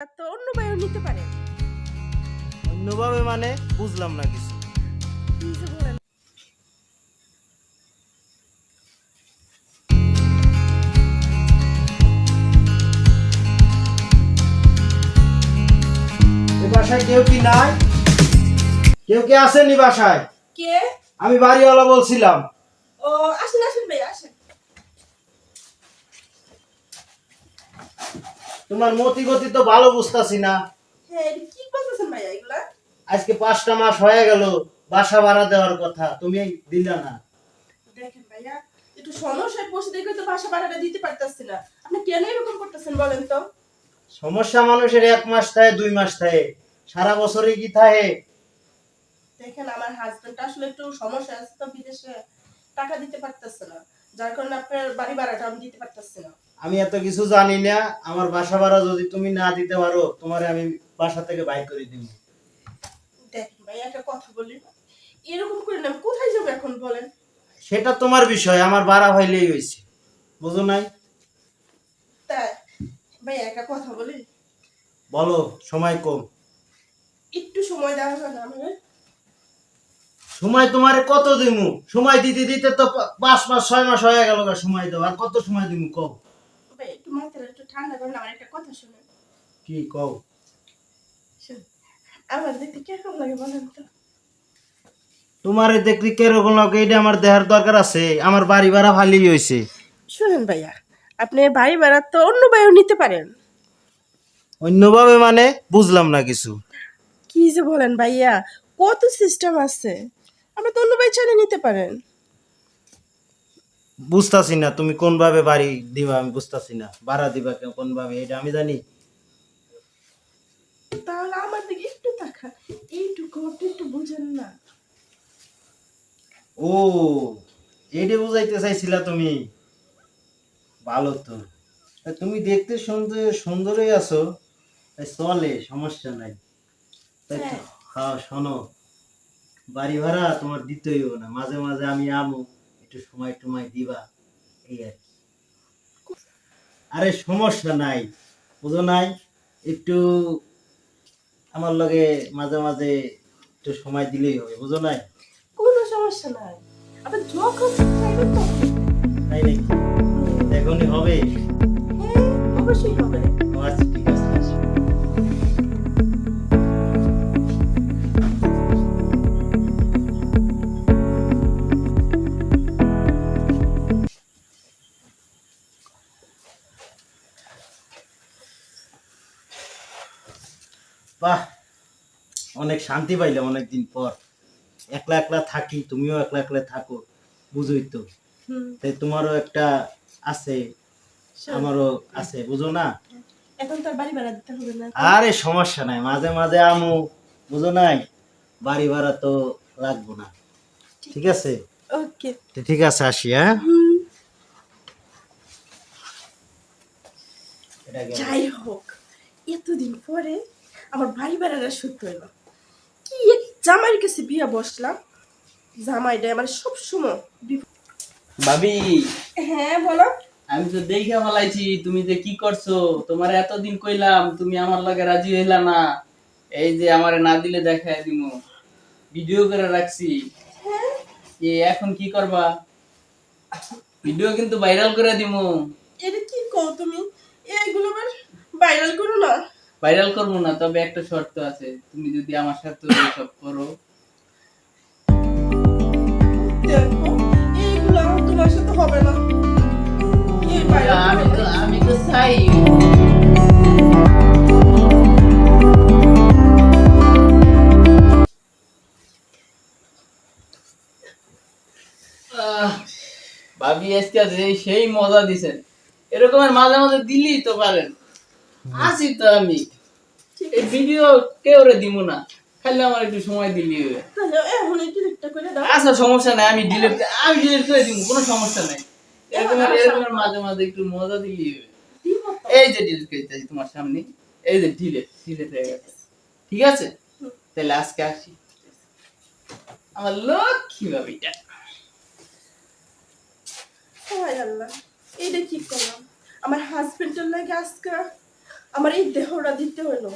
তো অন্যভাবেও নিতে পারেন। অন্যভাবে মানে বুঝলাম না কিছু। কি যে বলেন। এই বাসায় কেউ কি নাই? কেউ কি আসেনি বাসায়? কে? আমি বাড়িওয়ালা বলছিলাম। ও আসেন আসেন ভাই আসেন। তোমার মতি গতি তো ভালো বুঝতাছি না। হ্যাঁ এটা কি বলতেছেন ভাইয়া এগুলা? আজকে 5টা মাস হয়ে গেল বাসা ভাড়া দেওয়ার কথা, তুমি দিলা না। দেখেন ভাইয়া একটু সমস্যায় পড়ছে দেখে তো বাসা ভাড়াটা দিতে পারতেছি না। আপনি কেন এরকম করতেছেন বলেন তো? সমস্যা মানুষের 1 মাস থাকে 2 মাস থাকে, সারা বছরই কি থাকে? দেখেন আমার হাজবেন্ড আসলে একটু সমস্যা আছে তো বিদেশে, টাকা দিতে পারতেছে না, যার কারণে আপনার বাড়ি ভাড়াটা আমি দিতে পারতেছি না। আমি এত কিছু জানি না। আমার বাসা ভাড়া যদি তুমি না দিতে পারো তোমারে আমি বাসা থেকে বাইর করে দিব। দেখেন ভাইয়া একটা কথা বলি, এরকম করে না আমি কোথায় যাবো এখন বলেন? সেটা তোমার বিষয়, আমার ভাড়া হইলেই হইছে, বুঝো নাই? তাই ভাইয়া একটা কথা বলি, বলো, সময় কম। একটু সময় দেওয়া যাবে না আমাকে? সময় তোমারে কত দিমু? সময় দিতে দিতে তো 5 মাস 6 মাস হয়ে গেল গা, সময় দাও আর কত সময় দিমু কও? ভাই একটু মাথাটা একটু ঠান্ডা করুন, আমার একটা কথা শুনুন। কি কও? শুনুন, আমার দেখতে কিরকম লাগে বলেন তো? তোমারে দেখলি কিরকম লাগে এটা আমার দেহার দরকার আছে? আমার বাড়ি ভাড়া ভালোই হইছে। শুনুন ভাইয়া, আপনি বাড়ি ভাড়া তো অন্য ভাইও নিতে পারেন। অন্যভাবে মানে বুঝলাম না কিছু। কি যে বলেন ভাইয়া, কত সিস্টেম আছে, আপনি তো অন্য ভাই চাইলে নিতে পারেন। বুঝতাছি না তুমি কোন ভাবে বাড়ি দিবা, আমি বুঝতাছি না। ভাড়া দিবা কোন ভাবে এটা আমি জানি। তাহলে আমার দিকে একটু তাকান, এইটুকু আপনি একটু বুঝেন না। ও, এইটা বুঝাইতে চাইছিলা তুমি? ভালো তো। তা তুমি দেখতে সুন্দর সুন্দরই আছো, তাই চলে, সমস্যা নাই। তাই তো। হ্যাঁ হ্যাঁ শোনো, বাড়ি ভাড়া তোমার দিতেই হবে না, মাঝে মাঝে আমি আমু, একটু সময় টময় দিবা, এই আর কি। আরে সমস্যা নাই, বুঝো নাই? একটু আমার লগে মাঝে মাঝে একটু সময় দিলেই হবে, বুঝো নাই? কোনো সমস্যা নাই, আপনি যখন চাইবেন তখন। তাই নাকি? এখনই হবে? হ্যাঁ অবশ্যই হবে। ও আচ্ছা, ঠিক আছে, আসো। বাহ, অনেক শান্তি পাইলাম অনেকদিন পর। একলা একলা থাকি, তুমিও একলা একলা থাকো, বুঝোই তো। হুম। তাই তোমারও একটা আছে, শোন, আমারও আছে, বুঝো না? এখন তো আর বাড়ি ভাড়া দিতে হবে না। আরে সমস্যা নাই, মাঝে মাঝে আমু, বুঝো নাই? বাড়ি ভাড়া তো লাগবো না। ঠিক আছে? ওকে। তো ঠিক আছে, আসি, হ্যাঁ? হুম। এটা গেল। যাই হোক, এতদিন পরে আমার বাড়ি ভাড়াটা সত্যি হইলো। কি এক জামাইয়ের কাছে বিয়া বসলাম, জামাইটা আমার সবসময় ভাবি, হ্যাঁ বলো। আমি তো দেখে ফেলাইছি তুমি যে কি করছো। তোমার এতদিন কইলাম, তুমি আমার লগে রাজি হইলা না। এই যে আমারে না দিলে দেখায় দিমু, ভিডিও করে রাখছি। হ্যাঁ এখন কি করবা? ভিডিও কিন্তু ভাইরাল করে দিমু। এটা কি কও তুমি? এইগুলো আবার ভাইরাল করো না। ভাইরাল করবো না, তবে একটা শর্ত আছে, তুমি যদি আমার সাথে সব করো। দেখো এইগুলো তোমার সাথে হবে না। এই ভাইরাল আমি করো তো না। আমি তো চাই। আহ, ভাবি আজকে যে সেই মজা দিছেন, এরকমের মাঝে মাঝে দিলেই তো পারেন। আছি তো আমি। ঠিক এই আছে, ভিডিও কেউ রে দিব না, খালি আমার একটু সময় দিলি হবে। তাহলে এখন এই ডিলিটটা করে দাও। আচ্ছা সমস্যা নাই, আমি ডিলিট করে দিব, কোনো সমস্যা নাই। এরকমের মাঝে মাঝে একটু মজা দিলি হবে। দিব তো। এই যে ডিলিট করে দিতেছি তোমার সামনে, এই যে ডিলিট ডিলিট হয়ে গেছে। ঠিক আছে, তাহলে আজকে আসি। আমার লক্ষ্মী ভাবিটা। হায় আল্লাহ, এইটা কি করলাম? আমার হাজবেন্ডের লাগে আজকে আমার এই দেহটা দিতে হইলো